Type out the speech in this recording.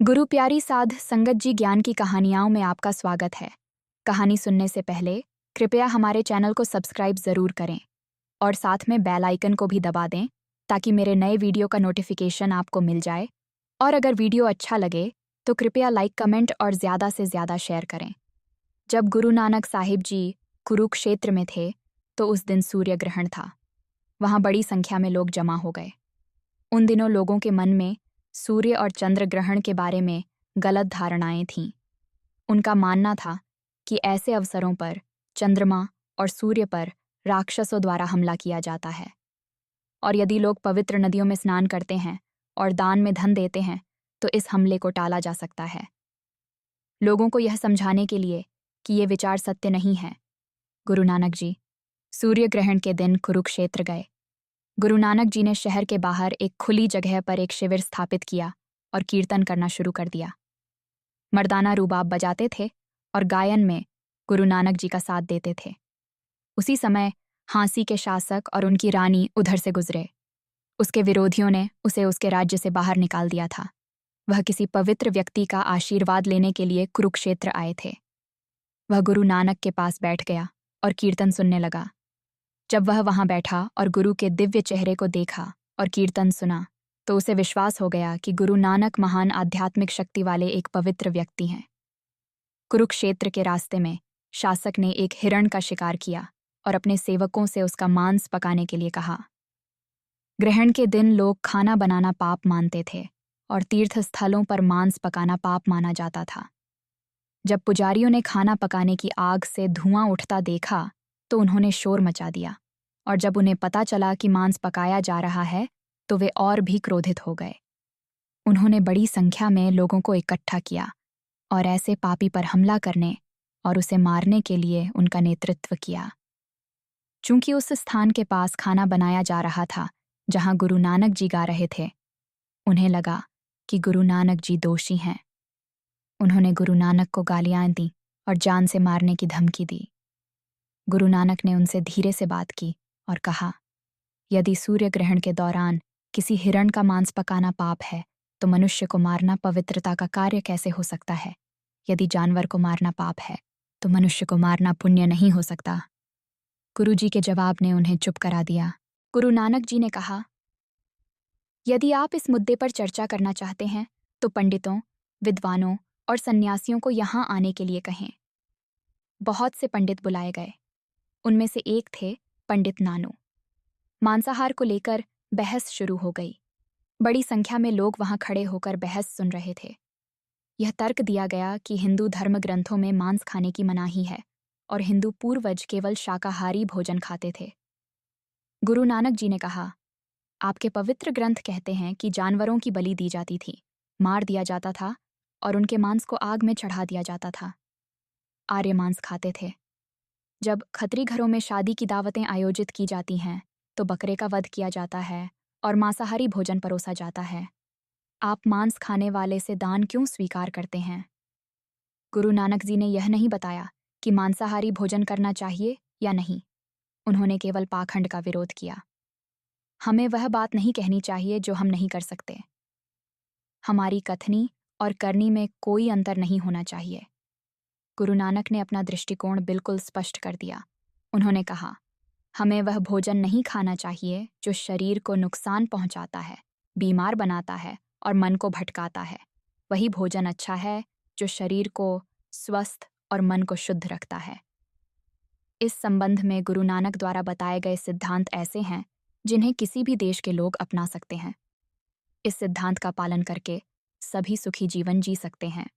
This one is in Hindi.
गुरु प्यारी साध संगत जी ज्ञान की कहानियाँ में आपका स्वागत है। कहानी सुनने से पहले कृपया हमारे चैनल को सब्सक्राइब ज़रूर करें और साथ में बेल आइकन को भी दबा दें ताकि मेरे नए वीडियो का नोटिफिकेशन आपको मिल जाए। और अगर वीडियो अच्छा लगे तो कृपया लाइक, कमेंट और ज़्यादा से ज़्यादा शेयर करें। जब गुरु नानक साहिब जी कुरुक्षेत्र में थे तो उस दिन सूर्य ग्रहण था। वहाँ बड़ी संख्या में लोग जमा हो गए। उन दिनों लोगों के मन में सूर्य और चंद्र ग्रहण के बारे में गलत धारणाएं थीं। उनका मानना था कि ऐसे अवसरों पर चंद्रमा और सूर्य पर राक्षसों द्वारा हमला किया जाता है, और यदि लोग पवित्र नदियों में स्नान करते हैं और दान में धन देते हैं तो इस हमले को टाला जा सकता है। लोगों को यह समझाने के लिए कि ये विचार सत्य नहीं है, गुरु नानक जी सूर्य ग्रहण के दिन कुरुक्षेत्र गए। गुरु नानक जी ने शहर के बाहर एक खुली जगह पर एक शिविर स्थापित किया और कीर्तन करना शुरू कर दिया। मर्दाना रूबाब बजाते थे और गायन में गुरु नानक जी का साथ देते थे। उसी समय हांसी के शासक और उनकी रानी उधर से गुजरे। उसके विरोधियों ने उसे उसके राज्य से बाहर निकाल दिया था। वह किसी पवित्र व्यक्ति का आशीर्वाद लेने के लिए कुरुक्षेत्र आए थे। वह गुरु नानक के पास बैठ गया और कीर्तन सुनने लगा। जब वह वहां बैठा और गुरु के दिव्य चेहरे को देखा और कीर्तन सुना तो उसे विश्वास हो गया कि गुरु नानक महान आध्यात्मिक शक्ति वाले एक पवित्र व्यक्ति हैं। कुरुक्षेत्र के रास्ते में शासक ने एक हिरण का शिकार किया और अपने सेवकों से उसका मांस पकाने के लिए कहा। ग्रहण के दिन लोग खाना बनाना पाप मानते थे और तीर्थ स्थलों पर मांस पकाना पाप माना जाता था। जब पुजारियों ने खाना पकाने की आग से धुआं उठता देखा तो उन्होंने शोर मचा दिया, और जब उन्हें पता चला कि मांस पकाया जा रहा है तो वे और भी क्रोधित हो गए। उन्होंने बड़ी संख्या में लोगों को इकट्ठा किया और ऐसे पापी पर हमला करने और उसे मारने के लिए उनका नेतृत्व किया। चूंकि उस स्थान के पास खाना बनाया जा रहा था जहां गुरु नानक जी गा रहे थे, उन्हें लगा कि गुरु नानक जी दोषी हैं। उन्होंने गुरु नानक को गालियां दी और जान से मारने की धमकी दी। गुरु नानक ने उनसे धीरे से बात की और कहा, यदि सूर्य ग्रहण के दौरान किसी हिरण का मांस पकाना पाप है तो मनुष्य को मारना पवित्रता का कार्य कैसे हो सकता है? यदि जानवर को मारना पाप है तो मनुष्य को मारना पुण्य नहीं हो सकता। गुरु जी के जवाब ने उन्हें चुप करा दिया। गुरु नानक जी ने कहा, यदि आप इस मुद्दे पर चर्चा करना चाहते हैं तो पंडितों, विद्वानों और सन्यासियों को यहाँ आने के लिए कहें। बहुत से पंडित बुलाए गए। उनमें से एक थे पंडित नानू। मांसाहार को लेकर बहस शुरू हो गई। बड़ी संख्या में लोग वहां खड़े होकर बहस सुन रहे थे। यह तर्क दिया गया कि हिंदू धर्म ग्रंथों में मांस खाने की मनाही है और हिंदू पूर्वज केवल शाकाहारी भोजन खाते थे। गुरु नानक जी ने कहा, आपके पवित्र ग्रंथ कहते हैं कि जानवरों की बलि दी जाती थी, मार दिया जाता था और उनके मांस को आग में चढ़ा दिया जाता था। आर्य मांस खाते थे। जब खत्री घरों में शादी की दावतें आयोजित की जाती हैं तो बकरे का वध किया जाता है और मांसाहारी भोजन परोसा जाता है। आप मांस खाने वाले से दान क्यों स्वीकार करते हैं? गुरु नानक जी ने यह नहीं बताया कि मांसाहारी भोजन करना चाहिए या नहीं। उन्होंने केवल पाखंड का विरोध किया। हमें वह बात नहीं कहनी चाहिए जो हम नहीं कर सकते। हमारी कथनी और करनी में कोई अंतर नहीं होना चाहिए। गुरु नानक ने अपना दृष्टिकोण बिल्कुल स्पष्ट कर दिया। उन्होंने कहा, हमें वह भोजन नहीं खाना चाहिए जो शरीर को नुकसान पहुंचाता है, बीमार बनाता है और मन को भटकाता है। वही भोजन अच्छा है जो शरीर को स्वस्थ और मन को शुद्ध रखता है। इस संबंध में गुरु नानक द्वारा बताए गए सिद्धांत ऐसे हैं जिन्हें किसी भी देश के लोग अपना सकते हैं। इस सिद्धांत का पालन करके सभी सुखी जीवन जी सकते हैं।